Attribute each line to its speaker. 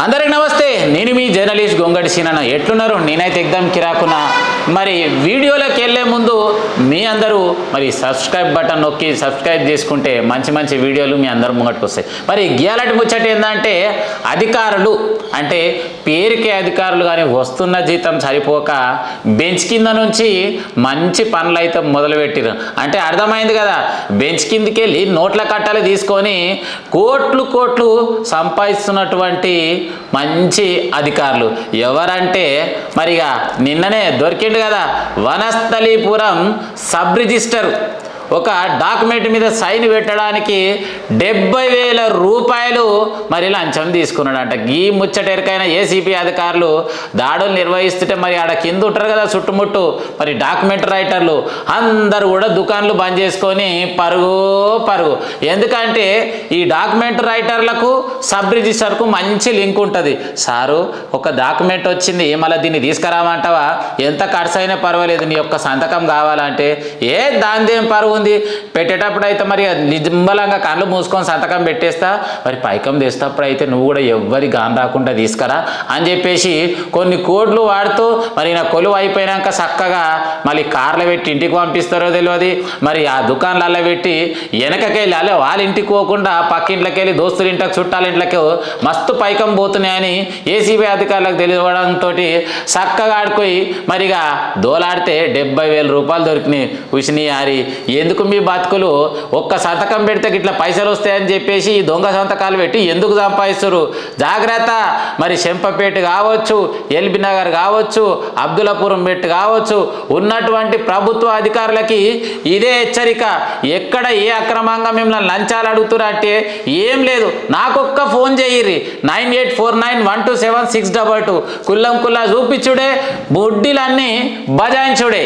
Speaker 1: అందరికి నమస్తే, నేను మీ జర్నలిస్ట్ గొంగడి సీనన్న. ఎట్లున్నారు? నేనైతే ఎగ్దమ్ కిరాకున్నా. మరి వీడియోలోకి వెళ్ళే ముందు మీ అందరూ మరి సబ్స్క్రైబ్ బటన్ నొక్కి సబ్స్క్రైబ్ చేసుకుంటే మంచి మంచి వీడియోలు మీ అందరూ ముంగట్టుకు వస్తాయి. మరి గేలటి ముచ్చట ఏంటంటే, అధికారులు అంటే పేరుకే అధికారులు కానీ వస్తున్న జీతం సరిపోక బెంచ్ కింద నుంచి మంచి పనులు అయితే మొదలుపెట్టిరు. అంటే అర్థమైంది కదా, బెంచ్ కిందకి వెళ్ళి నోట్ల కట్టలు తీసుకొని కోట్లు కోట్లు సంపాదిస్తున్నటువంటి మంచి అధికారులు ఎవరంటే, మరిగా నిన్ననే దొరికిండు కదా వనస్థలీపురం సబ్ రిజిస్టర్ ఒక డాక్యుమెంట్ మీద సైన్ పెట్టడానికి 70,000 రూపాయలు మరి లంచం తీసుకున్నాడంట. ఈ ముచ్చటెరకైన ఏసీపీ అధికారులు దాడులు నిర్వహిస్తుంటే మరి ఆడ కింద ఉంటారు కదా చుట్టుముట్టు మరి డాక్యుమెంట్ రైటర్లు అందరూ కూడా దుకాన్లు బంద్ చేసుకొని పరుగు. ఎందుకంటే ఈ డాక్యుమెంట్ రైటర్లకు సబ్ రిజిస్టర్కు మంచి లింక్ ఉంటుంది. సారు ఒక డాక్యుమెంట్ వచ్చింది, మళ్ళీ దీన్ని తీసుకురామంటావా? ఎంత ఖర్చు అయినా పర్వాలేదు, నీ యొక్క సంతకం కావాలంటే ఏ దానిదేం పరువు ఉంది, పెట్టేటప్పుడు అయితే మరి నిజంబలంగా కళ్ళు మూసుకొని సంతకం పెట్టేస్తా, మరి పైకం తెస్తప్పుడు అయితే నువ్వు కూడా ఎవ్వరి గాన్ రాకుండా తీసుకురా అని చెప్పేసి కొన్ని కోడ్లు వాడుతూ మరి నా కొలువు అయిపోయినాక చక్కగా మళ్ళీ కార్లో పెట్టి ఇంటికి పంపిస్తారో తెలియదు. మరి ఆ దుకాణాలలో పెట్టి వెనకకెళ్ళి అలా వాళ్ళ ఇంటికి పోకుండా పక్కింట్లోకి వెళ్ళి దోస్తుల ఇంట్లోకి చుట్టాల ఇంట్లోకి మస్తు పైకం పోతున్నాయని ఏసీబీ అధికారులకు తెలియడంతో చక్కగా ఆడుకోయి మరిగా దోలాడితే 70,000 రూపాయలు దొరికినాయి. ఉసినియారి ఎందుకు మీ బతుకులు ఒక్క సంతకం పెడితే ఇట్లా పైసలు వస్తాయని చెప్పేసి ఈ దొంగ సంతకాలు పెట్టి ఎందుకు సంపాదిస్తారు? జాగ్రత్త. మరి చెంపపేట కావచ్చు, ఎల్బీ నగర్ కావచ్చు, అబ్దుల్లాపురం బెట్ కావచ్చు, ఉన్నటువంటి ప్రభుత్వ అధికారులకి ఇదే హెచ్చరిక. ఎక్కడ ఏ అక్రమంగా మిమ్మల్ని లంచాలు అడుగుతారంటే ఏం లేదు, నాకొక్క ఫోన్ చేయిర్రి 9849127622. కుల్లం కుల్లా చూపించుడే, బుడ్డిలన్నీ బజాయించుడే.